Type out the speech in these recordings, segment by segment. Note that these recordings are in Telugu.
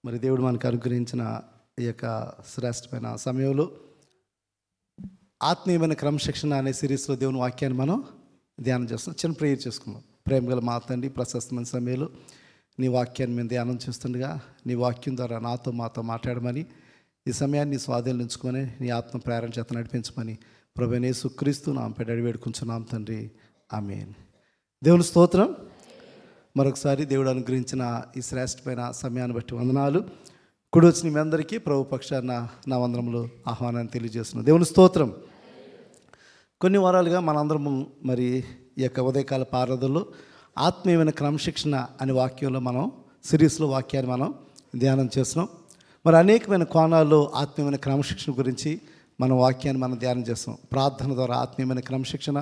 మరి దేవుడు మనకు అనుగ్రహించిన ఈ యొక్క శ్రేష్టమైన సమయంలో ఆత్మీయమైన క్రమశిక్షణ అనే సిరీస్లో దేవుని వాక్యాన్ని మనం ధ్యానం చేస్తున్నాం. చిన్న ప్రేయర్ చేసుకుందాం. ప్రేమ గల మా తండ్రి, ప్రశస్తమైన సమయంలో నీ వాక్యాన్ని మేము ధ్యానం చేస్తుండగా నీ వాక్యం ద్వారా మాతో మాట్లాడమని, ఈ సమయాన్ని నీ స్వాధీనం ఉంచుకొని నీ ఆత్మ ప్రేరణ చేత నడిపించమని ప్రభువైన యేసుక్రీస్తు నామముపై అడిగి వేడుకుంటున్నాం తండ్రి, ఆమేన్. దేవుని స్తోత్రం. మరొకసారి దేవుడు అనుగ్రహించిన ఈ శ్రేష్టమైన సమయాన్ని బట్టి వందనాలు. కుడి వచ్చిన మీ అందరికీ ప్రభు పక్షాన నా వందనములు, ఆహ్వానాన్ని తెలియజేస్తున్నాను. దేవుని స్తోత్రం. కొన్ని వారాలుగా మనందరము మరి ఈ యొక్క ఉదయకాల ఆరాధనలో ఆత్మీయమైన క్రమశిక్షణ అనే వాక్యంలో మనం సిరీస్లో వాక్యాన్ని మనం ధ్యానం చేస్తున్నాం. మరి అనేకమైన కోణాల్లో ఆత్మీయమైన క్రమశిక్షణ గురించి మనం వాక్యాన్ని మనం ధ్యానం చేస్తాం. ప్రార్థన ద్వారా ఆత్మీయమైన క్రమశిక్షణ,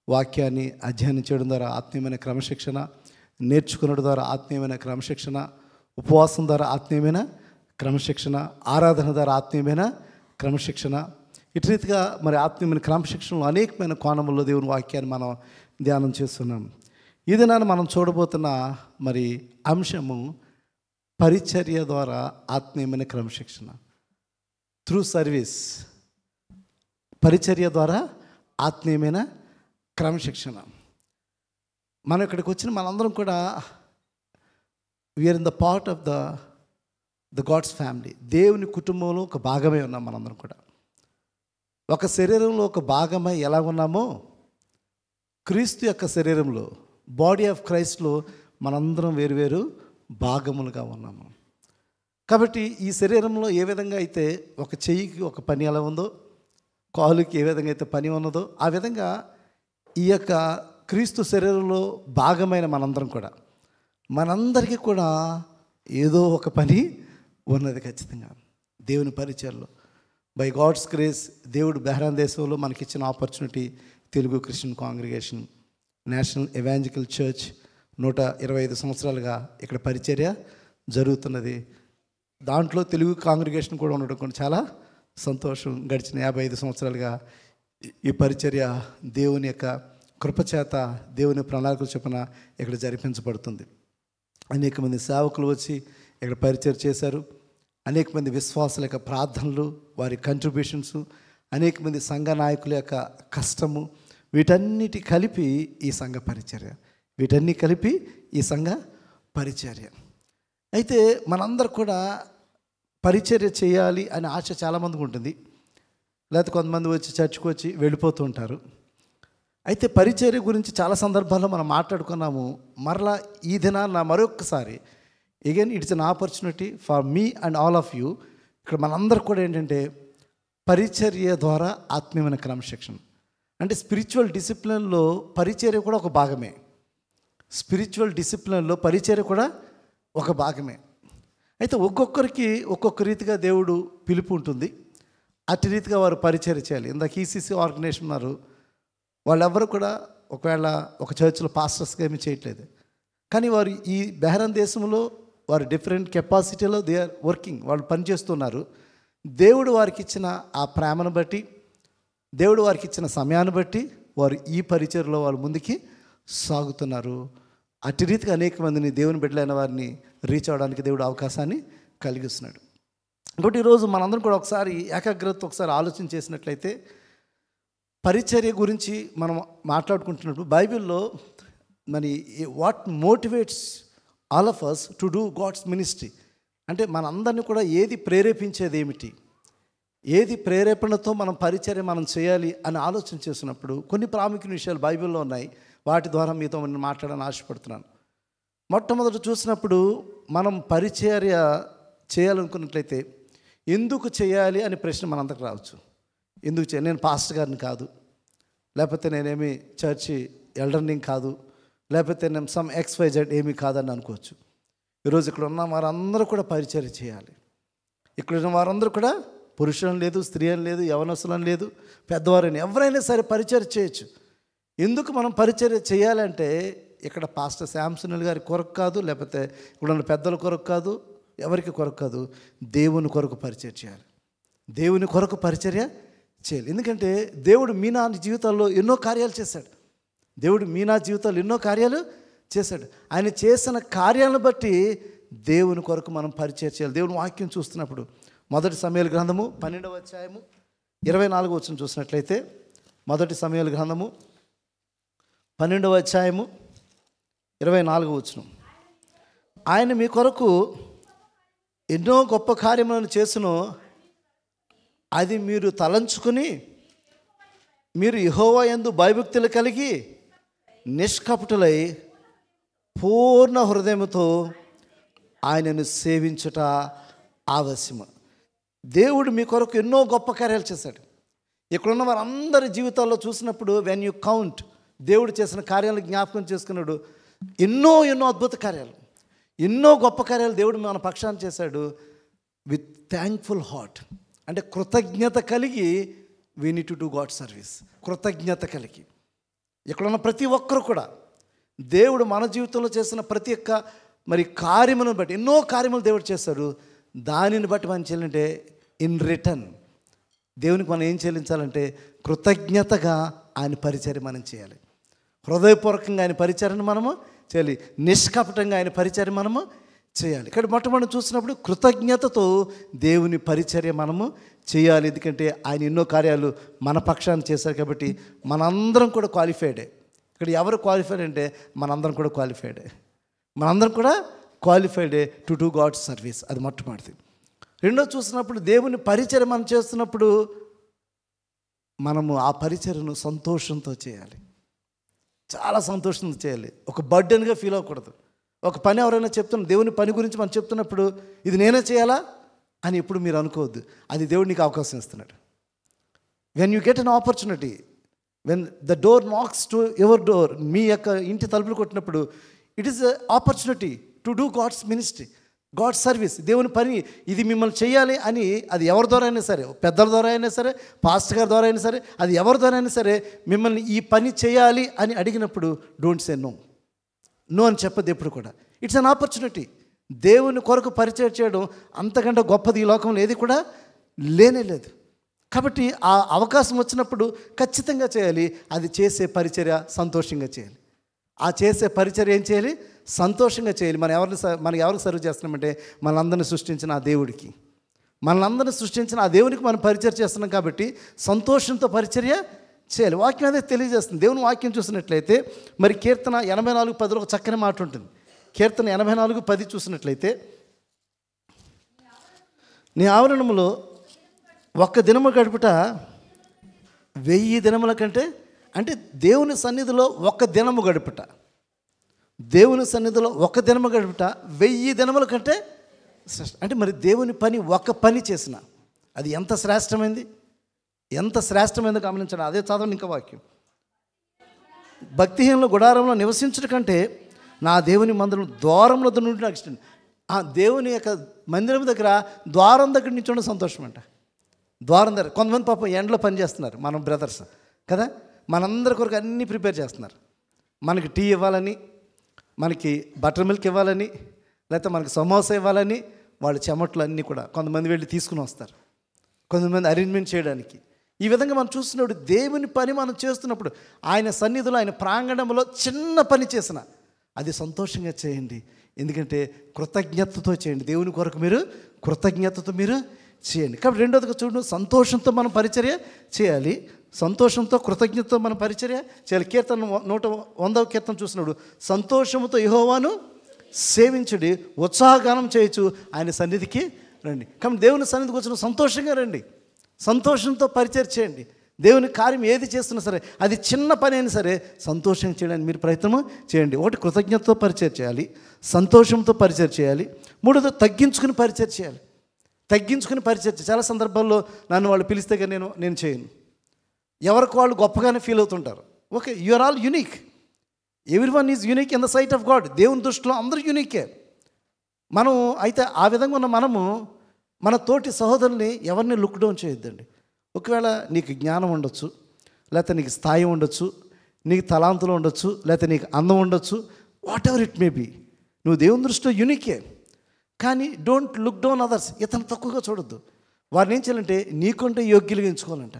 వాక్యాన్ని అధ్యయనం చేయడం ద్వారా ఆత్మీయమైన క్రమశిక్షణ, నేర్చుకునడం ద్వారా ఆత్మీయమైన క్రమశిక్షణ, ఉపవాసం ద్వారా ఆత్మీయమైన క్రమశిక్షణ, ఆరాధన ద్వారా ఆత్మీయమైన క్రమశిక్షణ, ఇటు రీతిగా మరి ఆత్మీయమైన క్రమశిక్షణలో అనేకమైన కోణముల్లో దేవుని వాక్యాన్ని మనం ధ్యానం చేస్తున్నాం. ఈ దినాన్ని మనం చూడబోతున్న మరి అంశము పరిచర్య ద్వారా ఆత్మీయమైన క్రమశిక్షణ. త్రూ సర్వీస్, పరిచర్య ద్వారా ఆత్మీయమైన క్రమశిక్షణ. మనం ఇక్కడికి వచ్చిన మనందరం కూడా we are in the part of the God's family. దేవుని కుటుంబంలో ఒక భాగమే ఉన్నాం మనందరం కూడా. ఒక శరీరంలో ఒక భాగమై ఎలా ఉన్నామో, క్రీస్తు యొక్క శరీరంలో, బాడీ ఆఫ్ క్రైస్ట్లో మనందరం వేరువేరు భాగములుగా ఉన్నాము. కాబట్టి ఈ శరీరంలో ఏ విధంగా అయితే ఒక చెయ్యికి ఒక పని ఎలా ఉందో, కాలుకి ఏ విధంగా అయితే పని ఉన్నదో, ఆ విధంగా ఈ యొక్క క్రీస్తు శరీరంలో భాగమైన మనందరికీ కూడా ఏదో ఒక పని ఉన్నది ఖచ్చితంగా. దేవుని పరిచయంలో బై గాడ్స్ గ్రేస్ దేవుడు బెహ్రాన్ దేశంలో మనకిచ్చిన opportunity, Telugu Christian congregation national evangelical church 125 సంవత్సరాలుగా ఇక్కడ పరిచర్య జరుగుతున్నది. దాంట్లో తెలుగు కాంగ్రిగేషన్ కూడా ఉండడం కూడా చాలా సంతోషం. గడిచిన 55 సంవత్సరాలుగా ఈ పరిచర్య దేవుని యొక్క కృపచేత, దేవుని ప్రణాళికలు చొప్పున ఇక్కడ జరిపించబడుతుంది. అనేక మంది సేవకులు వచ్చి ఇక్కడ పరిచర్య చేశారు. అనేక మంది విశ్వాసుల యొక్క ప్రార్థనలు, వారి కంట్రిబ్యూషన్స్, అనేక మంది సంఘ నాయకుల యొక్క కష్టము, వీటన్నిటి కలిపి ఈ సంఘ పరిచర్య, వీటన్నీ కలిపి ఈ సంఘ పరిచర్య. అయితే మనందరూ కూడా పరిచర్య చేయాలి అనే ఆశ చాలామందికి ఉంటుంది. లేకపోతే కొంతమంది వచ్చి చర్చికి వచ్చి వెళ్ళిపోతూ ఉంటారు. అయితే పరిచర్య గురించి చాలా సందర్భాల్లో మనం మాట్లాడుకున్నాము. మరలా ఈ దినాన మరొకసారి again it's an opportunity for me and all of you. ఇక్కడ మనందరూ కూడా ఏంటంటే పరిచర్య ద్వారా ఆత్మీయమైన క్రమశిక్షణ అంటే స్పిరిచువల్ డిసిప్లిన్లో పరిచర్య కూడా ఒక భాగమే. స్పిరిచువల్ డిసిప్లిన్లో పరిచర్య కూడా ఒక భాగమే. అయితే ఒక్కొక్కరికి ఒక్కొక్క రీతిగా దేవుడు పిలుపు ఉంటుంది. అటు రీతిగా వారు పరిచర్య చేయాలి. ఇందాక ఈసీసీ ఆర్గనైజేషన్ ఉన్నారు, వాళ్ళెవ్వరూ కూడా ఒకవేళ ఒక చర్చ్లో పాస్టర్స్గా ఏమీ చేయట్లేదు. కానీ వారు ఈ బెహ్రాన్ దేశంలో వారు డిఫరెంట్ కెపాసిటీలో దే ఆర్ వర్కింగ్, వాళ్ళు పనిచేస్తున్నారు. దేవుడు వారికి ఇచ్చిన ఆ ప్రేమను బట్టి, దేవుడు వారికి ఇచ్చిన సమయాన్ని బట్టి వారు ఈ పరిచర్యలో వాళ్ళు ముందుకి సాగుతున్నారు. అటు రీతిగా అనేక మందిని, దేవుని బిడ్డలైన వారిని రీచ్ అవ్వడానికి దేవుడు అవకాశాన్ని కలిగిస్తున్నాడు. కాబట్టి ఈరోజు మనందరం కూడా ఒకసారి ఏకాగ్రత ఒకసారి ఆలోచన చేసినట్లయితే, పరిచర్య గురించి మనం మాట్లాడుకుంటున్నప్పుడు బైబిల్లో మరి what motivates all of us to do God's ministry అంటే మనందరినీ కూడా ఏది ప్రేరేపించేది ఏమిటి, ఏది ప్రేరేపణతో మనం పరిచర్య మనం చేయాలి అని ఆలోచన చేసినప్పుడు కొన్ని ప్రాముఖ్యమైన విషయాలు బైబిల్లో ఉన్నాయి. వాటి ద్వారా మీతో నేను మాట్లాడాలని ఆశపడుతున్నాను. మొట్టమొదటి చూసినప్పుడు మనం పరిచర్య చేయాలనుకున్నట్లయితే ఎందుకు చేయాలి అనే ప్రశ్న మనందరికి రావచ్చు. ఎందుకు చేయాలి? నేను పాస్టర్ గారిని కాదు, లేకపోతే నేనేమి చర్చి ఎల్డర్ని కాదు, లేకపోతే నేను సమ్ XYZ ఏమీ కాదని అనుకోవచ్చు. ఈరోజు ఇక్కడ ఉన్న వారందరూ కూడా పరిచర్య చేయాలి. ఇక్కడ ఉన్న వారందరూ కూడా పురుషులని లేదు, స్త్రీ అని లేదు, యవనస్తులని లేదు, పెద్దవారని ఎవరైనా సరే పరిచర్య చేయొచ్చు. ఎందుకు మనం పరిచర్య చేయాలంటే ఇక్కడ పాస్టర్ శాంసనల్ గారి కొరకు కాదు, లేకపోతే ఇక్కడ ఉన్న పెద్దల కొరకు కాదు, ఎవరికి కొరకు కాదు, దేవుని కొరకు పరిచర్య చేయాలి. దేవుని కొరకు పరిచర్య చేయాలి. ఎందుకంటే దేవుడు మీ నా జీవితాల్లో ఎన్నో కార్యాలు చేశాడు. దేవుడు మీ నా జీవితాల్లో ఎన్నో కార్యాలు చేశాడు. ఆయన చేసిన కార్యాలను బట్టి దేవుని కొరకు మనం పరిచయం చేయాలి. దేవుని వాక్యం చూస్తున్నప్పుడు మొదటి సమూయేలు గ్రంథము 12వ అధ్యాయము 24వ వచనం చూసినట్లయితే, మొదటి సమూయేలు గ్రంథము 12వ అధ్యాయము 24వ వచనం, ఆయన మీ కొరకు ఎన్నో గొప్ప కార్యములను చేసును, అది మీరు తలంచుకుని మీరు యెహోవా యందు భయభక్తులు కలిగి నిష్కపటులై పూర్ణ హృదయముతో ఆయనను సేవించుట ఆవశ్యము. దేవుడు మీ కొరకు ఎన్నో గొప్ప కార్యాలు చేశాడు. ఇక్కడున్న వారందరి జీవితాల్లో చూసినప్పుడు వెన్ యూ కౌంట్, దేవుడు చేసిన కార్యాలను జ్ఞాపకం చేసుకున్నాడు. ఎన్నో అద్భుత కార్యాలు, ఎన్నో గొప్ప కార్యాలు దేవుడు మన పక్షాన్ని చేశాడు. విత్ థ్యాంక్ఫుల్ హార్ట్, అంటే కృతజ్ఞత కలిగి we need to do God service. కృతజ్ఞత కలిగి ఇక్కడున్న ప్రతి ఒక్కరు కూడా దేవుడు మన జీవితంలో చేసిన ప్రతి ఒక్క కార్యములను బట్టి, ఎన్నో కార్యములు దేవుడు చేశాడు. దానిని బట్టి మనం చెల్లింటే ఇన్ రిటర్న్ దేవునికి మనం ఏం చెల్లించాలంటే కృతజ్ఞతగా ఆయన పరిచర్య మనం చేయాలి. హృదయపూర్వకంగా ఆయన పరిచర్యను మనము చేయాలి, నిష్కపటంగా ఆయన పరిచర్య మనము చేయాలి. ఇక్కడ మొట్టమొదటి చూసినప్పుడు కృతజ్ఞతతో దేవుని పరిచర్య మనము చేయాలి. ఎందుకంటే ఆయన ఎన్నో కార్యాలు మన పక్షాన్ని చేశారు కాబట్టి మనందరం కూడా క్వాలిఫైడే. ఇక్కడ ఎవరు క్వాలిఫైడ్ అంటే మనందరం కూడా క్వాలిఫైడే, మనందరం కూడా క్వాలిఫైడే టు డూ గాడ్ సర్వీస్. అది మొట్టమొదటిది. రెండో చూసినప్పుడు దేవుని పరిచర్య మనం చేస్తున్నప్పుడు మనము ఆ పరిచర్యను సంతోషంతో చేయాలి, చాలా సంతోషంతో చేయాలి. ఒక బర్డెన్గా ఫీల్ అవ్వకూడదు. ఒక పని ఎవరైనా చెప్తున్నా, దేవుని పని గురించి మనం చెప్తున్నప్పుడు ఇది నేనే చేయాలా అని ఎప్పుడు మీరు అనుకోవద్దు. అది దేవుడు నీకు అవకాశం ఇస్తున్నాడు. When you get an opportunity, when the door knocks to your door, మీ యొక్క ఇంటి తలుపులు కొట్టినప్పుడు it is a opportunity to do God's ministry, God service. దేవుని పని ఇది మిమ్మల్ని చేయాలి అని, అది ఎవరి ద్వారా అయినా సరే, పెద్దల ద్వారా అయినా సరే, పాస్టర్ గారి ద్వారా అయినా సరే, అది ఎవరి ద్వారా అయినా సరే, మిమ్మల్ని ఈ పని చేయాలి అని అడిగినప్పుడు డోంట్ సే నో. నో అని చెప్పదు ఎప్పుడు కూడా. It's an opportunity. దేవుని కొరకు పరిచయం చేయడం అంతకంటే గొప్పది ఈ లోకంలో ఏది కూడా లేనే లేదు. కాబట్టి ఆ అవకాశం వచ్చినప్పుడు ఖచ్చితంగా చేయాలి. అది చేసే పరిచర్య సంతోషంగా చేయాలి. ఆ చేసే పరిచర్య ఏం చేయాలి? సంతోషంగా చేయాలి. మనం ఎవరికి సర్వ్ చేస్తున్నామంటే మనందరిని సృష్టించిన ఆ దేవుడికి, మనందరిని సృష్టించిన ఆ దేవునికి మనం పరిచర్య చేస్తున్నాం కాబట్టి సంతోషంతో పరిచర్య చేయాలి. వాక్యం అదే తెలియజేస్తుంది. దేవుని వాక్యం చూసినట్లయితే కీర్తన 84:10 ఒక చక్కని మాట ఉంటుంది. కీర్తన 84:10 చూసినట్లయితే, నీ ఆవరణములో ఒక్క దినము గడుపుట 1000 దినముల కంటే, అంటే దేవుని సన్నిధిలో ఒక దినము గడుపుట, దేవుని సన్నిధిలో ఒక దినము గడుపుట 1000 దినముల కంటే శ్రేష్ఠం. అంటే దేవుని పని ఒక పని చేసిన అది ఎంత శ్రేష్టమైంది, ఎంత శ్రేష్టమైందో గమనించండి. అదే చదవండి ఇంకా వాక్యం. భక్తిహీనుల గుడారంలో నివసించడం కంటే నా దేవుని మందిరం ద్వారంలో నుండి నాకు ఇష్టం. ఆ దేవుని యొక్క మందిరం దగ్గర ద్వారం దగ్గర నుంచి ఉండడం సంతోషం అంట. ద్వారం దగ్గర కొంతమంది పాపం ఎండలో పని చేస్తున్నారు, మనం బ్రదర్స్ కదా, మనందరి కొరకు అన్నీ ప్రిపేర్ చేస్తున్నారు. మనకి టీ ఇవ్వాలని, మనకి బటర్ మిల్క్ ఇవ్వాలని, లేకపోతే మనకి సమోసా ఇవ్వాలని వాళ్ళ చెమట్లు అన్నీ కూడా కొంతమంది వెళ్ళి తీసుకుని వస్తారు, కొంతమంది అరేంజ్మెంట్ చేయడానికి. ఈ విధంగా మనం చూస్తున్నప్పుడు దేవుని పని మనం చేస్తున్నప్పుడు ఆయన సన్నిధిలో, ఆయన ప్రాంగణంలో చిన్న పని చేసిన అది సంతోషంగా చేయండి. ఎందుకంటే కృతజ్ఞతతో చేయండి. దేవుని కొరకు మీరు కృతజ్ఞతతో మీరు చేయండి. కాబట్టి రెండోదిగా చూడండి, సంతోషంతో మనం పరిచర్య చేయాలి, సంతోషంతో కృతజ్ఞతతో మనం పరిచర్య చేయాలి. కీర్తన 100వ కీర్తన చూసినప్పుడు సంతోషంతో యెహోవాను సేవించుడి, ఉత్సాహగానం చేయొచ్చు, ఆయన సన్నిధికి రండి. కాబట్టి దేవుని సన్నిధికి వచ్చిన సంతోషంగా రండి, సంతోషంతో పరిచర్య చేయండి. దేవుని కార్యం ఏది చేస్తున్నా సరే, అది చిన్న పని అయినా సరే సంతోషంగా చేయడానికి మీరు ప్రయత్నం చేయండి. ఒకటి కృతజ్ఞతతో పరిచర్య చేయాలి, సంతోషంతో పరిచర్య చేయాలి. మూడోది తగ్గించుకుని పరిచర్య చేయాలి. తగ్గించుకుని పరిచర్య. చాలా సందర్భాల్లో నన్ను వాళ్ళు పిలిస్తే కానీ నేను చేయను. ఎవరికి వాళ్ళు గొప్పగానే ఫీల్ అవుతుంటారు. Okay, you are all unique, everyone is unique in the sight of God. దేవుని దృష్టిలో అందరూ యూనికే. మనం అయితే ఆ విధంగా ఉన్న మనము మన తోటి సహోదరుల్ని ఎవరిని లుక్ డౌన్ చేయొద్దండి. ఒకవేళ నీకు జ్ఞానం ఉండొచ్చు, లేకపోతే నీకు స్థాయి ఉండొచ్చు, నీకు తలాంతులు ఉండొచ్చు, లేకపోతే నీకు అందం ఉండొచ్చు, whatever it may be, నువ్వు దేవుని దృష్టిలో యూనికే. కానీ డోంట్ లుక్ డౌన్ అదర్స్. ఇతను తక్కువగా చూడొద్దు. వారిని ఏం చేయాలంటే నీకంటే యోగ్యులుగా ఎంచుకోవాలంట.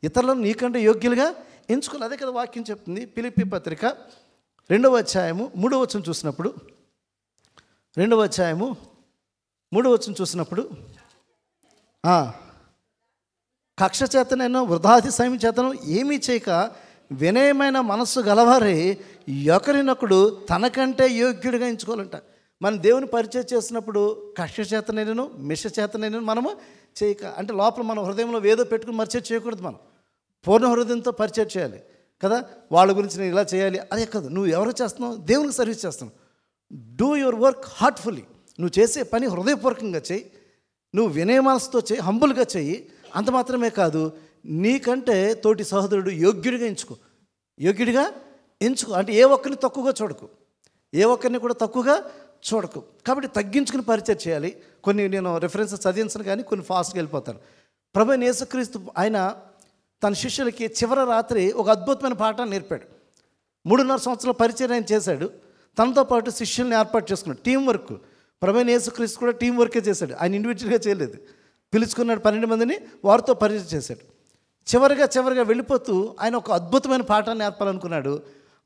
ఇతరులను నీకంటే యోగ్యులుగా ఎంచుకోవాలి. అదే కదా వాక్యం చెప్తుంది. ఫిలిప్పీ పత్రిక 2వ అధ్యాయము 3వ వచనం చూసినప్పుడు, 2వ అధ్యాయము 3వ వచనం చూసినప్పుడు కక్ష చేతనైనా వృధాతిశయం చేతను ఏమీ చేయక వినయమైన మనస్సు గలవారే ఒకరినొకడు తనకంటే యోగ్యుడిగా ఎంచుకోవాలంట. మనం దేవుని పరిచయం చేసినప్పుడు కక్ష చేతనైనను మిష చేతనైనను మనము చేయక, అంటే లోపల మన హృదయంలో ఏదో పెట్టుకుని పరిచయం చేయకూడదు. మనం పూర్ణ హృదయంతో పరిచయం చేయాలి కదా. వాళ్ళ గురించి నేను ఇలా చేయాలి అదే కాదు. నువ్వు ఎవరు చేస్తున్నావు? దేవునికి సర్వీస్ చేస్తున్నావు. Do your work heartfully. నువ్వు చేసే పని హృదయపూర్వకంగా చేయి, నువ్వు వినయ మనసుతో చేయి, హంబుల్గా చెయ్యి. అంత మాత్రమే కాదు, నీకంటే తోటి సహోదరుడు యోగ్యుడిగా ఎంచుకో. యోగ్యుడిగా ఎంచుకో అంటే ఏ ఒక్కరిని తక్కువగా చూడకు, ఏ ఒక్కరిని కూడా తక్కువగా చూడకు. కాబట్టి తగ్గించుకుని పరిచయం చేయాలి. కొన్ని నేను రెఫరెన్సెస్ చదివించను కానీ కొన్ని ఫాస్ట్గా వెళ్ళిపోతాను. ప్రభువైన యేసుక్రీస్తు ఆయన తన శిష్యులకి చివరి రాత్రి ఒక అద్భుతమైన పాఠాన్ని నేర్పాడు. 3.5 సంవత్సరాల పరిచయం ఆయన చేశాడు. తనతో పాటు శిష్యుల్ని ఏర్పాటు చేసుకున్నాడు. Team work. ప్రభువైన యేసుక్రీస్తు కూడా టీం వర్కే చేశాడు. ఆయన ఇండివిజువల్గా చేయలేదు. పిలుచుకున్నాడు 12 మందిని, వారితో పరిచయం చేశాడు. చివరిగా వెళ్ళిపోతూ ఆయన ఒక అద్భుతమైన పాఠాన్ని నేర్పాలనుకున్నాడు.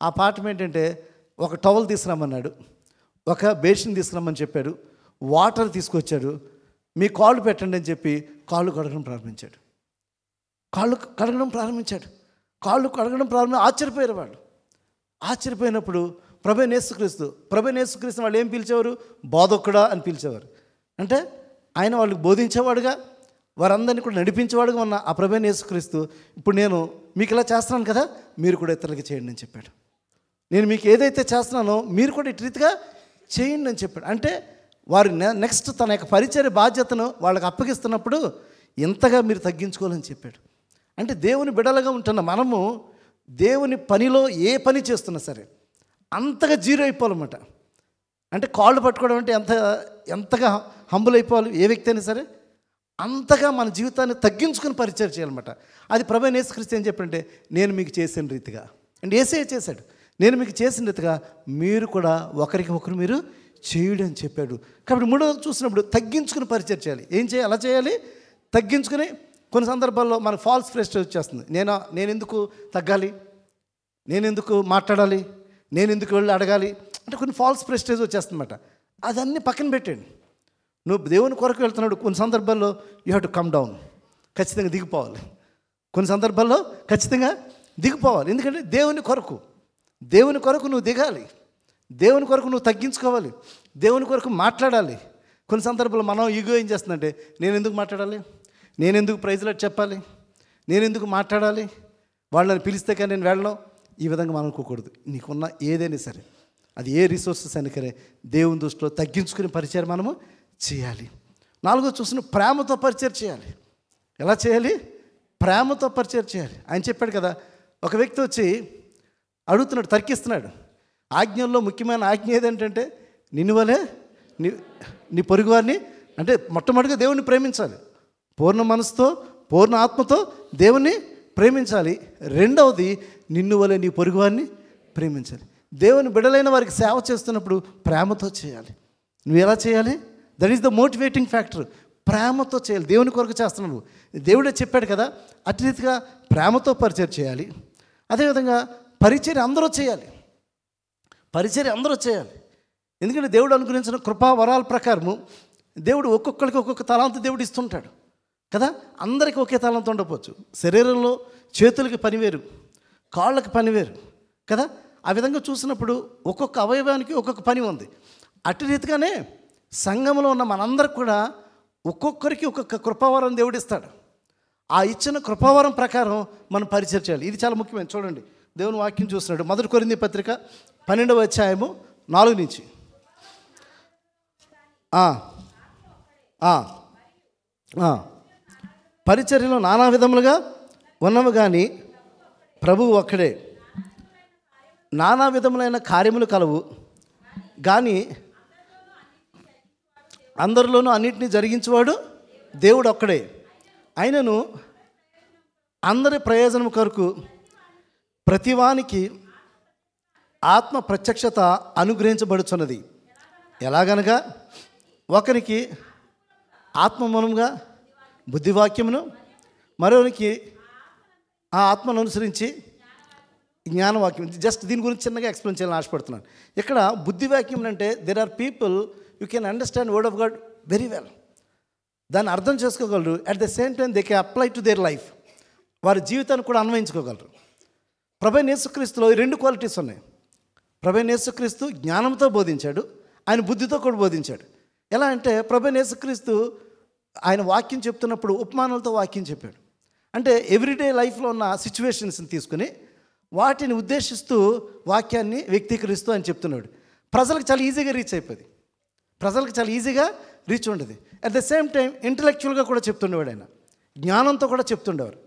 ఆ పాఠం ఏంటంటే, ఒక టవల్ తీసుకురమ్మన్నాడు, ఒక బేసిన్ తీసుకురమ్మని చెప్పాడు, వాటర్ తీసుకొచ్చాడు, మీ కాళ్ళు పెట్టండి అని చెప్పి కాళ్ళు కడగడం ప్రారంభించాడు. కాళ్ళు కడగడం ఆశ్చర్యపోయారు వాళ్ళు. ఆశ్చర్యపోయినప్పుడు ప్రభువైన యేసుక్రీస్తు వాళ్ళు ఏం పిలిచేవారు? బోధకుడా అని పిలిచేవారు. అంటే ఆయన వాళ్ళకి బోధించేవాడుగా, వారందరినీ కూడా నడిపించేవాడుగా ఉన్న ఆ ప్రభువైన యేసుక్రీస్తు ఇప్పుడు నేను మీకు ఇలా చేస్తున్నాను కదా, మీరు కూడా ఇతరులకి చేయండి అని చెప్పాడు. నేను మీకు ఏదైతే చేస్తున్నానో మీరు కూడా ఇటు రీతిగా చేయండి అని చెప్పాడు. అంటే వారు నెక్స్ట్ తన యొక్క పరిచర్య బాధ్యతను వాళ్ళకి అప్పగిస్తున్నప్పుడు ఎంతగా మీరు తగ్గించుకోవాలని చెప్పాడు. అంటే దేవుని బిడలుగా ఉంటున్న మనము దేవుని పనిలో ఏ పని చేస్తున్నా సరే అంతగా జీరో అయిపోవాలన్నమాట. అంటే కాళ్ళు పట్టుకోవడం అంటే ఎంతగా హంబుల్ అయిపోవాలి ఏ వ్యక్తి అయినా సరే, అంతగా మన జీవితాన్ని తగ్గించుకుని పరిచయం చేయాలన్నమాట. అది ప్రభువైన యేసుక్రీస్తు ఏం చెప్పంటే, నేను మీకు చేసిన రీతిగా, అంటే యేసయ్య చేశాడు, నేను మీకు చేసిన రీతిగా మీరు కూడా ఒకరికి ఒకరు మీరు చేయుడు అని చెప్పాడు. కాబట్టి 3వ చూసినప్పుడు తగ్గించుకుని పరిచయం చేయాలి. ఏం చేయాలి? అలా చేయాలి. తగ్గించుకుని కొన్ని సందర్భాల్లో మనకు ఫాల్స్ ప్రెస్టేజ్ వచ్చేస్తుంది. నేను ఎందుకు తగ్గాలి, నేను ఎందుకు మాట్లాడాలి, నేను ఎందుకు వెళ్ళి అడగాలి అంటే కొన్ని ఫాల్స్ ప్రెస్టేజ్ వచ్చేస్తుందన్నమాట. అదన్నీ పక్కన పెట్టండి. నువ్వు దేవుని కొరకు వెళ్తున్నాడు. కొన్ని సందర్భాల్లో you have to come down, ఖచ్చితంగా దిగిపోవాలి. కొన్ని సందర్భాల్లో ఖచ్చితంగా దిగిపోవాలి. ఎందుకంటే దేవుని కొరకు నువ్వు దిగాలి, దేవుని కొరకు నువ్వు తగ్గించుకోవాలి, దేవుని కొరకు మాట్లాడాలి. కొన్ని సందర్భాల్లో మనం ఈగో ఏం చేస్తుందంటే, నేను ఎందుకు మాట్లాడాలి, నేను ఎందుకు ప్రైజ్లాట్ చెప్పాలి, నేను ఎందుకు మాట్లాడాలి, వాళ్ళని పిలిస్తే కానీ నేను వెళ్ళను, ఈ విధంగా మనం అనుకోకూడదు. నీకున్న ఏదైనా సరే, అది ఏ రిసోర్సెస్ అయినా సరే దేవుని దృష్టిలో తగ్గించుకుని పరిచయం మనము చేయాలి. 4వ చూసిన ప్రేమతో పరిచయం చేయాలి. ఎలా చేయాలి? ప్రేమతో పరిచయం చేయాలి. ఆయన చెప్పాడు కదా, ఒక వ్యక్తి వచ్చి అడుగుతున్నాడు, తర్కిస్తున్నాడు. ఆజ్ఞల్లో ముఖ్యమైన ఆజ్ఞ ఏదంటే, నిన్ను వలే నీ పొరుగువారిని, అంటే మొట్టమొదటిగా దేవుణ్ణి ప్రేమించాలి. పూర్ణ మనసుతో పూర్ణ ఆత్మతో దేవుణ్ణి ప్రేమించాలి. రెండవది నిన్ను వలే నీ పొరుగువారిని ప్రేమించాలి. దేవుని బిడలైన వారికి సేవ చేస్తున్నప్పుడు ప్రేమతో చేయాలి. నువ్వు ఎలా చేయాలి? That is the motivating factor. ప్రేమతో చేయాలి. దేవుని కొరకు చేస్తున్నావు, దేవుడే చెప్పాడు కదా, అటు రీతిగా ప్రేమతో పరిచయం చేయాలి. అదేవిధంగా పరిచర్య అందరూ చేయాలి. ఎందుకంటే దేవుడు అనుగ్రహించిన కృపా వరాల ప్రకారము దేవుడు ఒక్కొక్కరికి ఒక్కొక్క తలాంతు దేవుడు ఇస్తుంటాడు కదా. అందరికీ ఒకే తలాంతు ఉండకపోవచ్చు. శరీరంలో చేతులకి పని వేరు, కాళ్ళకి పని వేరు కదా. ఆ విధంగా చూసినప్పుడు ఒక్కొక్క అవయవానికి ఒక్కొక్క పని ఉంది. అటు రీతిగానే సంఘంలో ఉన్న మనందరికి కూడా ఒక్కొక్కరికి ఒక్కొక్క కృపావరం దేవుడు ఇస్తాడు. ఆ ఇచ్చిన కృపావరం ప్రకారం మనం పరిచయం చేయాలి. ఇది చాలా ముఖ్యమైన. చూడండి, దేవుని వాక్యం చూస్తున్నాడు. 1 కొరింథీ పత్రిక 12వ అధ్యాయము 4 నుంచి. పరిచర్యలో నానా విధములుగా ఉన్నవి కానీ ప్రభువు ఒక్కడే. నానా విధములైన కార్యములు కలవు కానీ అందరిలోనూ అన్నిటినీ జరిగించేవాడు దేవుడు ఒక్కడే. అయినను అందరి ప్రయోజనం కొరకు ప్రతివానికి ఆత్మ ప్రత్యక్షత అనుగ్రహించబడుచున్నది. ఎలాగనగా ఒకరికి ఆత్మ మూలంగా బుద్ధివాక్యమును, మరొకరికి ఆ ఆత్మను అనుసరించి జ్ఞానవాక్యం. జస్ట్ దీని గురించి చిన్నగా ఎక్స్ప్లెయిన్ చేయాలని ఆశపడుతున్నాను. ఇక్కడ బుద్ధివాక్యం అంటే there are people you can understand word of God very well. దాన్ని అర్థం చేసుకోగలరు. At the same time they can apply to their life. వారి జీవితాన్ని కూడా అన్వయించుకోగలరు. ప్రభువైన యేసుక్రీస్తులో ఈ 2 క్వాలిటీస్ ఉన్నాయి. ప్రభువైన యేసుక్రీస్తు జ్ఞానంతో బోధించాడు, ఆయన బుద్ధితో కూడా బోధించాడు. ఎలా అంటే ప్రభువైన యేసుక్రీస్తు ఆయన వాక్యం చెప్తున్నప్పుడు ఉపమానాలతో వాక్యం చెప్పాడు. అంటే ఎవ్రీడే లైఫ్లో ఉన్న సిచ్యువేషన్స్ని తీసుకుని వాటిని ఉద్దేశిస్తూ వాక్యాన్ని వ్యక్తీకరిస్తూ ఆయన చెప్తున్నాడు. ప్రజలకు చాలా ఈజీగా రీచ్ అయిపోయింది, ప్రజలకు చాలా ఈజీగా రీచ్ ఉండేది. అట్ ద సేమ్ టైం ఇంటలెక్చువల్గా కూడా చెప్తుండేవాడు, ఆయన జ్ఞానంతో కూడా చెప్తుండేవారు.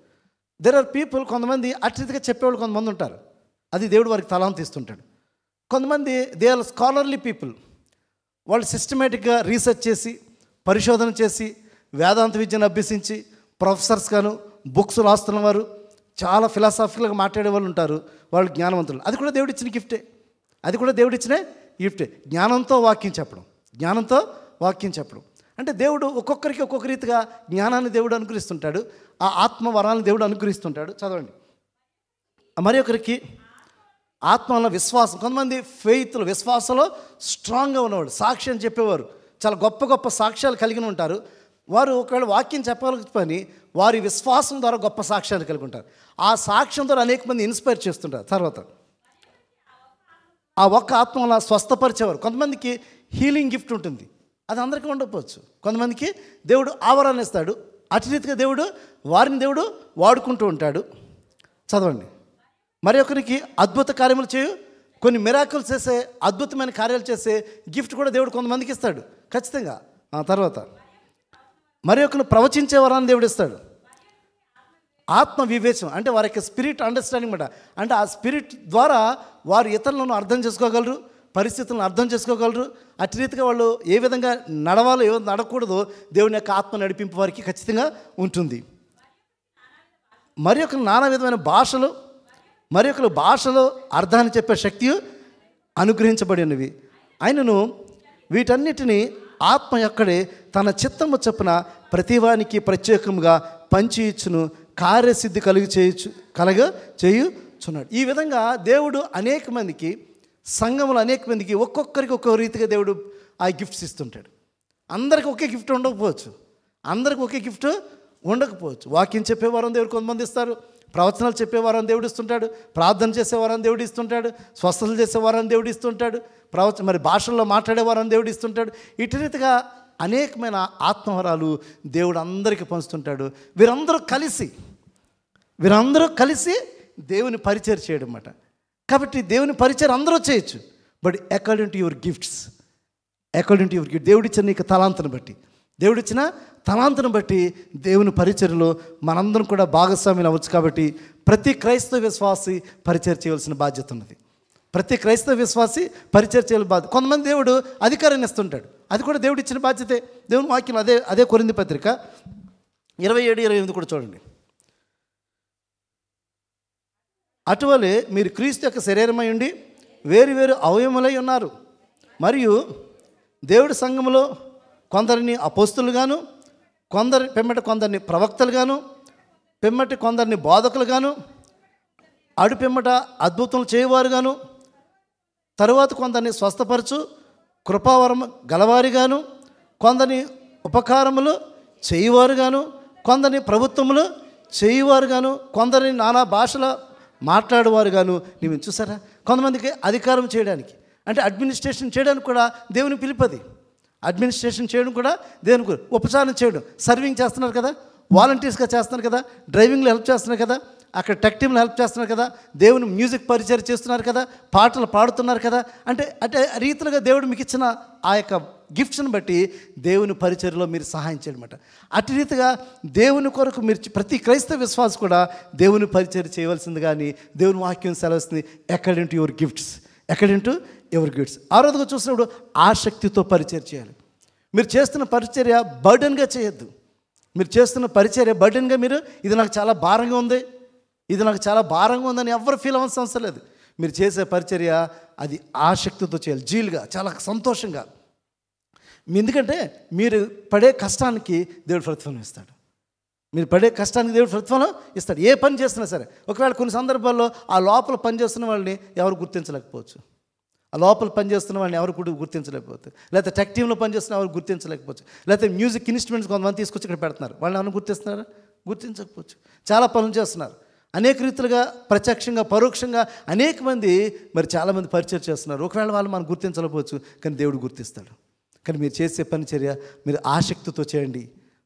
దెర్ ఆర్ పీపుల్, కొంతమంది అట్రీతిగా చెప్పేవాళ్ళు కొంతమంది ఉంటారు, అది దేవుడు వారికి తలాంతు ఇస్తుంటాడు. కొంతమంది దే ఆర్ స్కాలర్లీ పీపుల్, వాళ్ళు సిస్టమేటిక్గా రీసెర్చ్ చేసి పరిశోధన చేసి వేదాంత విద్యను అభ్యసించి ప్రొఫెసర్స్ గాను బుక్స్ రాస్తున్న వారు, చాలా ఫిలాసాఫికల్గా మాట్లాడే వాళ్ళు ఉంటారు, వాళ్ళు జ్ఞానవంతులు. అది కూడా దేవుడు ఇచ్చిన గిఫ్టే, అది కూడా దేవుడు ఇచ్చిన గిఫ్టే. జ్ఞానంతో వాక్యం చెప్పడం, జ్ఞానంతో వాక్యం చెప్పడం. అంటే దేవుడు ఒక్కొక్కరికి ఒక్కొక్క రీతిగా జ్ఞానాన్ని దేవుడు అనుగ్రహిస్తుంటాడు, ఆ ఆత్మ వరాలను దేవుడు అనుగ్రహిస్తుంటాడు. చదవండి. మరి ఒకరికి ఆత్మలో విశ్వాసం, కొంతమంది ఫెయిత్లో విశ్వాసంలో స్ట్రాంగ్గా ఉన్నవాడు, సాక్ష్యం చెప్పేవారు, చాలా గొప్ప గొప్ప సాక్ష్యాలు కలిగి ఉంటారు. వారు ఒకవేళ వాక్యం చెప్పాలని వారి విశ్వాసం ద్వారా గొప్ప సాక్ష్యాలు కలిగి ఉంటారు. ఆ సాక్ష్యం ద్వారా అనేక మంది ఇన్స్పైర్ చేస్తుంటారు. తర్వాత ఆ ఒక్క ఆత్మ అలా స్వస్థపరిచేవారు. కొంతమందికి హీలింగ్ గిఫ్ట్ ఉంటుంది, అది అందరికీ ఉండకపోవచ్చు. కొంతమందికి దేవుడు ఆవరాన్ని ఇస్తాడు, అటు రీతిగా దేవుడు వారిని దేవుడు వాడుకుంటూ ఉంటాడు. చదవండి. మరి ఒకరికి అద్భుత కార్యములు చేయు, కొన్ని మిరాకిల్స్ చేసే అద్భుతమైన కార్యాలు చేసే గిఫ్ట్ కూడా దేవుడు కొంతమందికి ఇస్తాడు ఖచ్చితంగా. తర్వాత మరి ఒకరిని ప్రవచించే వరాన్ని దేవుడు ఇస్తాడు. ఆత్మ వివేచన అంటే వారి యొక్క స్పిరిట్ అండర్స్టాండింగ్ మాట, అంటే ఆ స్పిరిట్ ద్వారా వారు ఇతరులను అర్థం చేసుకోగలరు, పరిస్థితులను అర్థం చేసుకోగలరు. అటు రీతిగా వాళ్ళు ఏ విధంగా నడవాలో ఏ విధంగా నడకూడదో దేవుని యొక్క ఆత్మ నడిపింపు వారికి ఖచ్చితంగా ఉంటుంది. మరి ఒక నానా విధమైన భాషలు, మరి ఒకరు భాషలో అర్థాన్ని చెప్పే శక్తి అనుగ్రహించబడినవి. ఆయనను వీటన్నిటినీ ఆత్మ యొక్కడే తన చిత్తము చొప్పున ప్రతివానికి ప్రత్యేకంగా పంచి ఇచ్చును, కార్యసిద్ధి చేయుచున్నాడు. ఈ విధంగా దేవుడు అనేక మందికి, సంఘంలో అనేక మందికి ఒక్కొక్కరికి ఒక్కొక్క రీతిగా దేవుడు ఆ గిఫ్ట్స్ ఇస్తుంటాడు. అందరికి ఒకే గిఫ్ట్ ఉండకపోవచ్చు, అందరికి ఒకే గిఫ్ట్ ఉండకపోవచ్చు. వాక్యం చెప్పేవారని దేవుడు కొంతమంది ఇస్తారు, ప్రవచనాలు చెప్పేవారని దేవుడు ఇస్తుంటాడు, ప్రార్థన చేసేవారని దేవుడు ఇస్తుంటాడు, స్వస్థతలు చేసేవారని దేవుడు ఇస్తుంటాడు, మరి భాషల్లో మాట్లాడేవారని దేవుడు ఇస్తుంటాడు. ఇటు రీతిగా అనేకమైన ఆత్మవరాలు దేవుడు అందరికీ పంచుతుంటాడు. వీరందరూ కలిసి దేవుని పరిచయం చేయడం అన్నమాట. కాబట్టి దేవుని పరిచయం అందరూ చేయొచ్చు, but according to your gifts, according to your gift. దేవుడిచ్చిన నీకు తలాంతను బట్టి, దేవుడిచ్చిన తలాంతను బట్టి దేవుని పరిచర్యలో మనందరం కూడా భాగస్వామ్యం అవ్వచ్చు. కాబట్టి ప్రతి క్రైస్తవ విశ్వాసి పరిచయం చేయవలసిన బాధ్యత ఉన్నది. ప్రతి క్రైస్తవ విశ్వాసి పరిచయం చేయాల్సిన బాధ్యత. కొంతమంది దేవుడు అధికారాన్ని ఇస్తుంటాడు, అది కూడా దేవుడు ఇచ్చిన బాధ్యతే. దేవుని వాక్యం అదే కొరింథీ పత్రిక 27-28 కూడా చూడండి. అటువలే మీరు క్రీస్తు యొక్క శరీరమై ఉండి వేరు వేరు అవయములై ఉన్నారు. మరియు దేవుడి సంఘములో కొందరిని అపోస్తులుగాను, కొందరిని ప్రవక్తలుగాను, కొందరిని బోధకులుగాను, పిమ్మట అద్భుతం చేయవారుగాను, తరువాత కొందరిని స్వస్థపరచు కృపావరము గలవారిగాను, కొందరిని ఉపకారములు చేయువారుగాను, కొందరిని ప్రభుత్వములు చేయువారుగాను, కొందరిని నానా భాషల మాట్లాడేవారుగాను. నీవు చూసారా, కొంతమందికి అధికారం చేయడానికి అంటే అడ్మినిస్ట్రేషన్ చేయడానికి కూడా దేవుని పిలుపది. అడ్మినిస్ట్రేషన్ చేయడం కూడా దేవునికి, ఉపచారం చేయడం, సర్వింగ్ చేస్తున్నారు కదా, వాలంటీర్స్గా చేస్తున్నారు కదా, డ్రైవింగ్లో హెల్ప్ చేస్తున్నారు కదా, అక్కడ టెక్ టీంలో హెల్ప్ చేస్తున్నారు కదా, దేవుని మ్యూజిక్ పరిచయం చేస్తున్నారు కదా, పాటలు పాడుతున్నారు కదా. అంటే రీతిగా దేవుడు మీకు ఇచ్చిన ఆ యొక్క గిఫ్ట్స్ని బట్టి దేవుని పరిచర్యలో మీరు సహాయం చేయడమాట. అటు రీతిగా దేవుని కొరకు మీరు ప్రతి క్రైస్తవ విశ్వాసం కూడా దేవుని పరిచర్య చేయవలసింది. కానీ దేవుని వాక్యం సెలవుస్తుంది, according to your gifts, according to your gifts. ఆరోజుగా చూసినప్పుడు ఆసక్తితో పరిచర్య చేయాలి. మీరు చేస్తున్న పరిచర్య బర్డెన్గా చేయొద్దు. మీరు చేస్తున్న పరిచర్య బర్డెన్గా ఇది నాకు చాలా భారంగా ఉంది, ఇది నాకు చాలా భారంగా ఉందని ఎవరు ఫీల్ అవ్వాల్సిన అవసరం లేదు. మీరు చేసే పరిచర్య అది ఆసక్తితో చేయాలి, జీలుగా, చాలా సంతోషంగా. ఎందుకంటే మీరు పడే కష్టానికి దేవుడు ప్రతిఫలం ఇస్తాడు. మీరు పడే కష్టానికి దేవుడు ప్రతిఫలం ఇస్తాడు. ఏ పని చేస్తున్నా సరే. ఒకవేళ కొన్ని సందర్భాల్లో ఆ లోపల పని చేస్తున్న వాళ్ళని ఎవరు గుర్తించలేకపోవచ్చు, ఆ లోపల పనిచేస్తున్న వాళ్ళని ఎవరు కూడా గుర్తించలేకపోతే, లేకపోతే టెక్ టీంలో పనిచేస్తున్న ఎవరు గుర్తించలేకపోవచ్చు, లేకపోతే మ్యూజిక్ ఇన్స్ట్రుమెంట్స్ కొంతమంది తీసుకొచ్చి ఇక్కడ పెడుతున్నారు, వాళ్ళని ఎవరు గుర్తిస్తున్నారా? గుర్తించకపోవచ్చు. చాలా పనులు చేస్తున్నారు, అనేక రీతులుగా ప్రత్యక్షంగా పరోక్షంగా అనేక మంది మరి చాలామంది పరిచయం చేస్తున్నారు. ఒకవేళ వాళ్ళు మనం గుర్తించలేకపోవచ్చు, కానీ దేవుడు గుర్తిస్తాడు. కానీ మీరు చేసే పరిచర్య మీరు ఆసక్తితో చేయండి.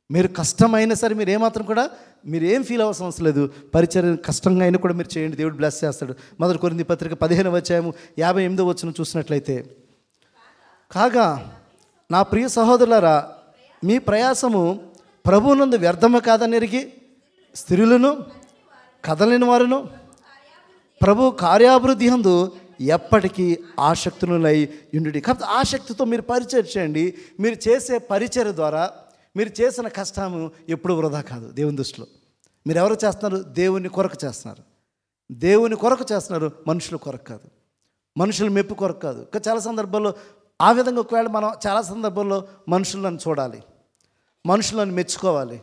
మీరు కష్టమైనా సరే మీరు ఏమాత్రం కూడా మీరు ఏం ఫీల్ అవ్వాల్సిన అవసరం లేదు. పరిచర్య కష్టంగా అయినా కూడా మీరు చేయండి, దేవుడు బ్లెస్ చేస్తాడు. 1 కొరింథీ పత్రిక 15:58 చూసినట్లయితే, కాగా నా ప్రియ సహోదరులారా, మీ ప్రయాసము ప్రభువునందు వ్యర్థము కాదని ఎరిగి స్త్రీలను కదలని వారును ప్రభు కార్యాభివృద్ధి యందు ఎప్పటికీ ఆసక్తులై ఉండుడి. కాబట్టి ఆసక్తితో మీరు పరిచయం చేయండి. మీరు చేసే పరిచర్య ద్వారా మీరు చేసిన కష్టము ఎప్పుడు వృధా కాదు దేవుని దృష్టిలో. మీరు ఎవరు చేస్తున్నారు? దేవుని కొరకు చేస్తున్నారు. దేవుని కొరకు చేస్తున్నారు, మనుషుల కొరకు కాదు, మనుషుల మెప్పు కొరకు కాదు. ఇంకా చాలా సందర్భాల్లో ఆ విధంగా ఒకవేళ మనం చాలా సందర్భాల్లో మనుషులను చూడాలి, మనుషులను మెచ్చుకోవాలి,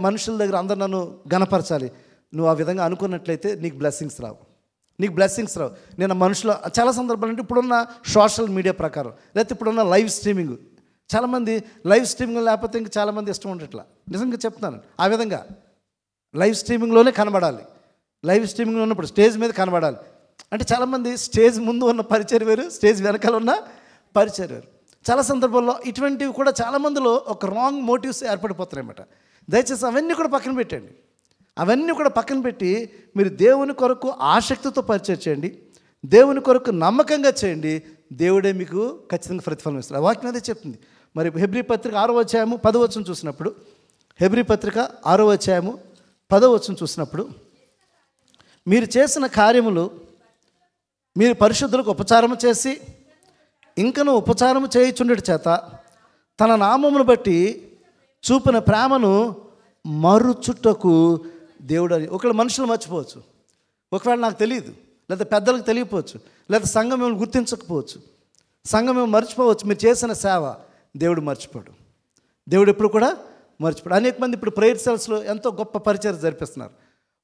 మనుషుల దగ్గర అందరు నన్ను గణపరచాలి. నువ్వు ఆ విధంగా అనుకున్నట్లయితే నీకు బ్లెస్సింగ్స్ రావు. నేను మనుషులు చాలా సందర్భాలు అంటే ఇప్పుడున్న సోషల్ మీడియా ప్రకారం, లేకపోతే ఇప్పుడున్న లైవ్ స్ట్రీమింగ్, చాలామంది లైవ్ స్ట్రీమింగ్ లేకపోతే ఇంకా చాలామంది ఇష్టం ఉండట్లా. నిజంగా చెప్తున్నాను, ఆ విధంగా లైవ్ స్ట్రీమింగ్లోనే కనబడాలి. లైవ్ స్ట్రీమింగ్లో ఉన్నప్పుడు స్టేజ్ మీద కనబడాలి. అంటే చాలామంది స్టేజ్ ముందు ఉన్న పరిచయం వేరు, స్టేజ్ వెనకాల ఉన్న పరిచయం వేరు. చాలా సందర్భాల్లో ఇటువంటివి కూడా చాలామందిలో ఒక రాంగ్ మోటివ్స్ ఏర్పడిపోతున్నాయి అన్నమాట. దయచేసి అవన్నీ కూడా పక్కన పెట్టండి. అవన్నీ కూడా పక్కన పెట్టి మీరు దేవుని కొరకు ఆసక్తితో పరిచయం చేయండి, దేవుని కొరకు నమ్మకంగా చేయండి. దేవుడే మీకు ఖచ్చితంగా ప్రతిఫలం ఇస్తారు. ఆ వాక్యం అదే చెప్తుంది. మరి హెబ్రీ పత్రిక 6:10 చూసినప్పుడు, హెబ్రీ పత్రిక 6:10 చూసినప్పుడు, మీరు చేసిన కార్యములు మీరు పరిశుద్ధులకు ఉపచారము చేసి ఇంకను ఉపచారము చేయుచుండటి చేత తన నామమును బట్టి చూపిన ప్రేమను మరుచుటకు దేవుడు అని. ఒకవేళ మనుషులు మర్చిపోవచ్చు, ఒకవేళ నాకు తెలియదు, లేదా పెద్దలకు తెలియకపోవచ్చు, లేదా సంఘం మిమ్మల్ని గుర్తించకపోవచ్చు, సంఘం మేము మర్చిపోవచ్చు. మీరు చేసిన సేవ దేవుడు మర్చిపోడు. దేవుడు ఎప్పుడు కూడా మర్చిపోడు. అనేక మంది ఇప్పుడు ప్రేయర్ సెల్స్లో ఎంతో గొప్ప పరిచయం జరిపిస్తున్నారు,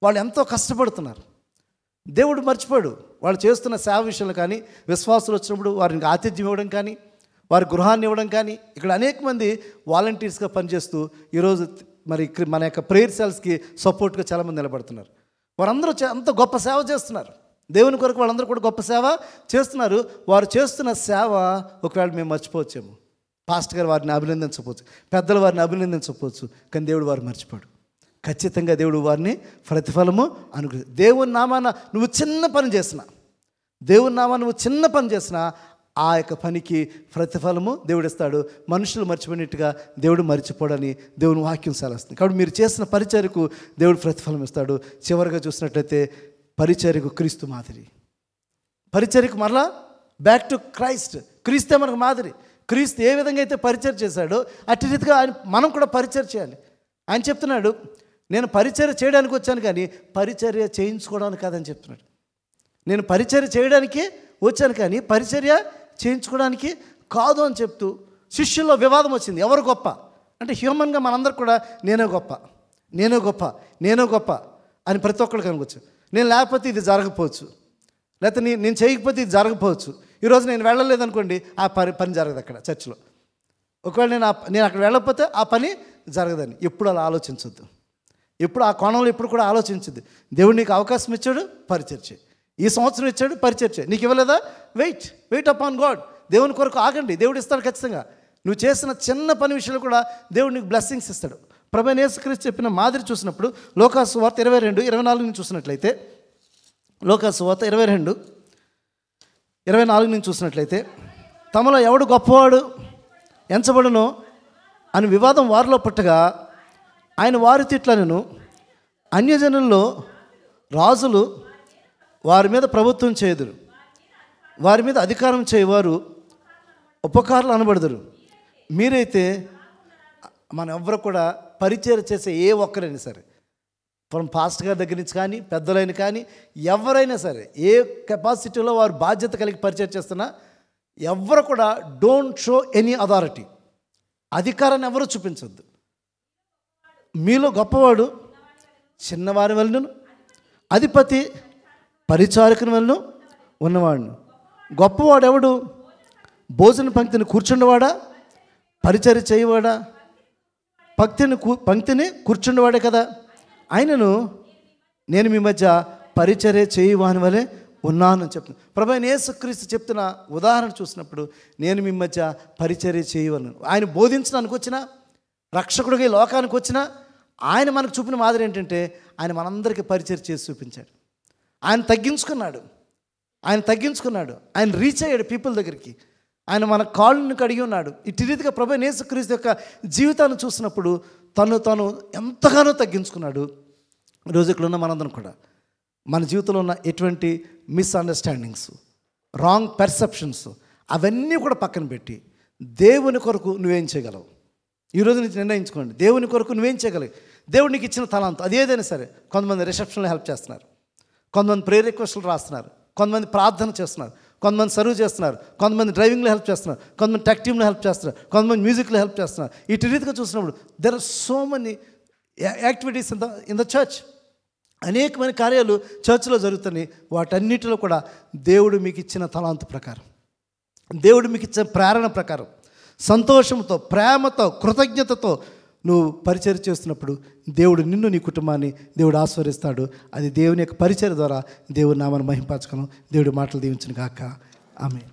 వాళ్ళు ఎంతో కష్టపడుతున్నారు. దేవుడు మర్చిపోడు. వాళ్ళు చేస్తున్న సేవ విషయంలో కానీ, విశ్వాసులు వచ్చినప్పుడు వారికి ఆతిథ్యం ఇవ్వడం కానీ, వారి గృహాన్ని ఇవ్వడం కానీ, ఇక్కడ అనేక మంది వాలంటీర్స్గా పనిచేస్తూ ఈరోజు మరి మన యొక్క ప్రేయర్ సెల్స్కి సపోర్ట్గా చాలామంది నిలబడుతున్నారు. వారందరూ అంత గొప్ప సేవ చేస్తున్నారు. దేవుని కొరకు వాళ్ళందరూ కూడా గొప్ప సేవ చేస్తున్నారు. వారు చేస్తున్న సేవ ఒకవేళ మేము మర్చిపోవచ్చేమో. పాస్టర్ గారు వారిని అభినందించకపోవచ్చు, పెద్దలు వారిని అభినందించకపోవచ్చు, కానీ దేవుడు వారు మర్చిపోడు. ఖచ్చితంగా దేవుడు వారిని ప్రతిఫలము దేవుని నామాన నువ్వు చిన్న పని చేసినా, దేవుని నామాన నువ్వు చిన్న పని చేసినా ఆ యొక్క పనికి ప్రతిఫలము దేవుడు ఇస్తాడు. మనుషులు మర్చిపోయినట్టుగా దేవుడు మర్చిపోడని దేవుని వాక్యం సెలవుస్తుంది. కాబట్టి మీరు చేసిన పరిచర్యకు దేవుడు ప్రతిఫలం ఇస్తాడు. చివరిగా చూసినట్లయితే పరిచర్యకు క్రీస్తు మాదిరి. పరిచర్యకు మరలా బ్యాక్ టు క్రైస్ట్. క్రీస్తే మనకు మాదిరి. క్రీస్తు ఏ విధంగా అయితే పరిచర్య చేశాడో అట్టి రీతిగా ఆయన మనం కూడా పరిచర్య చేయాలి. ఆయన చెప్తున్నాడు, నేను పరిచర్య చేయడానికి వచ్చాను కానీ పరిచర్య చేయించుకోవడానికి కాదని చెప్తున్నాడు. నేను పరిచర్య చేయడానికి వచ్చాను కానీ పరిచర్య చేయించుకోవడానికి కాదు అని చెప్తూ, శిష్యుల్లో వివాదం వచ్చింది. ఎవరు గొప్ప అంటే హ్యూమన్గా మనందరికి కూడా నేనే గొప్ప అని ప్రతి ఒక్కరికి అనుకోవచ్చు. నేను లేకపోతే ఇది జరగకపోవచ్చు, లేకపోతే నేను చేయకపోతే ఇది జరగకపోవచ్చు. ఈరోజు నేను వెళ్ళలేదనుకోండి, ఆ పని జరగదు అక్కడ చర్చిలో. ఒకవేళ నేను అక్కడ వెళ్ళకపోతే ఆ పని జరగదని ఎప్పుడు అలా ఆలోచించొద్దు. ఎప్పుడు ఆ కోణంలో ఎప్పుడు కూడా ఆలోచించద్దు. దేవుడు నీకు అవకాశం ఇచ్చాడు, పరిచర్య చేయి. ఈ సంవత్సరం ఇచ్చాడు, పరిచర్య చేయి. నీకు ఇవ్వలేదా, వెయిట్ అపాన్ గాడ్. దేవుని కొరకు ఆగండి, దేవుడు ఇస్తాడు ఖచ్చితంగా. నువ్వు చేసిన చిన్న పని విషయంలో కూడా దేవుడు నీకు బ్లెస్సింగ్స్ ఇస్తాడు. ప్రభువైన యేసుక్రీస్తు చెప్పిన మాదిరి చూసినప్పుడు లూకా సువార్త 22:24 చూసినట్లయితే, లూకా సువార్త 22:24 చూసినట్లయితే, తమలో ఎవడు గొప్పవాడు ఎంచబడునో అని వివాదం వారిలో పుట్టగా ఆయన వారి తిట్లనను, అన్యజనుల్లో రాజులు వారి మీద ప్రభుత్వం చేయుదురు, వారి మీద అధికారం చేయవారు ఉపకారులు అనబడుదురు. మీరైతే మన ఎవ్వరు కూడా పరిచయం చేసే ఏ ఒక్కరైనా సరే, మనం పాస్టర్ గారి దగ్గర నుంచి కానీ పెద్దలైన కానీ ఎవరైనా సరే ఏ కెపాసిటీలో వారు బాధ్యత కలిగి పరిచయం చేస్తున్నా ఎవ్వరు కూడా డోంట్ షో ఎనీ అథారిటీ. అధికారాన్ని ఎవరు చూపించొద్దు. మీలో గొప్పవాడు చిన్నవారి వలన, అధిపతి పరిచారకుని వలన ఉన్నవాడును. గొప్పవాడెవడు? భోజన పంక్తిని కూర్చుండవాడా, పరిచర్య చేయవాడా? పంక్తిని కూర్చుండవాడే కదా. ఆయనను నేను మీ మధ్య పరిచర్య చేయవాని వలె ఉన్నానని చెప్తున్నాను. ప్రభు అయిన యేసుక్రీస్తు చెప్తున్న ఉదాహరణ చూసినప్పుడు నేను మీ మధ్య పరిచర్య చేయవలను. ఆయన బోధించడానికి వచ్చిన, రక్షకుడిగా ఈ లోకానికి వచ్చిన ఆయన మనకు చూపిన మాదిరి ఏంటంటే ఆయన మనందరికీ పరిచర్య చేసి చూపించాడు. ఆయన తగ్గించుకున్నాడు, ఆయన రీచ్ అయ్యాడు పీపుల్ దగ్గరికి. ఆయన మన కాళ్ళను కడిగి ఉన్నాడు. ఇటు రీతిగా ప్రభు అయిన యేసుక్రీస్తు యొక్క జీవితాన్ని చూసినప్పుడు తను ఎంతగానో తగ్గించుకున్నాడు. ఈరోజు ఇక్కడ ఉన్న మనందరం కూడా మన జీవితంలో ఉన్న ఎటువంటి మిస్అండర్స్టాండింగ్స్, రాంగ్ పర్సెప్షన్స్ అవన్నీ కూడా పక్కన పెట్టి దేవుని కొరకు నువ్వేం చేయగలవు ఈరోజు నుంచి నిర్ణయించుకోండి. దేవుని కొరకు నువ్వేం చేయగలవు? దేవుడు నీకు ఇచ్చిన తలాంతు అదేదైనా సరే. కొంతమంది రిసెప్షన్లో హెల్ప్ చేస్తున్నారు, కొంతమంది ప్రేయర్ రిక్వెస్టులు రాస్తున్నారు, కొంతమంది ప్రార్థన చేస్తున్నారు, కొంతమంది సర్వ్ చేస్తున్నారు, కొంతమంది డ్రైవింగ్లో హెల్ప్ చేస్తున్నారు, కొంతమంది టెక్ టీంలో హెల్ప్ చేస్తున్నారు, కొంతమంది మ్యూజిక్లో హెల్ప్ చేస్తున్నారు. ఇటు రీతిగా చూసినప్పుడు there are so many activities in the church. అనేకమైన కార్యాలు చర్చ్లో జరుగుతున్నాయి. వాటన్నిటిలో కూడా దేవుడు మీకు ఇచ్చిన తలాంతు ప్రకారం, దేవుడు మీకు ఇచ్చిన ప్రేరణ ప్రకారం సంతోషంతో, ప్రేమతో, కృతజ్ఞతతో నువ్వు పరిచర్య చేస్తున్నప్పుడు దేవుడు నిన్ను, నీ కుటుంబాన్ని దేవుడు ఆశీర్వదిస్తాడు. అది దేవుని యొక్క పరిచర్య ద్వారా దేవుడి నామాన్ని మహింపరచుకోను. దేవుడి మాటలు దీవించును గాక. ఆమేన్.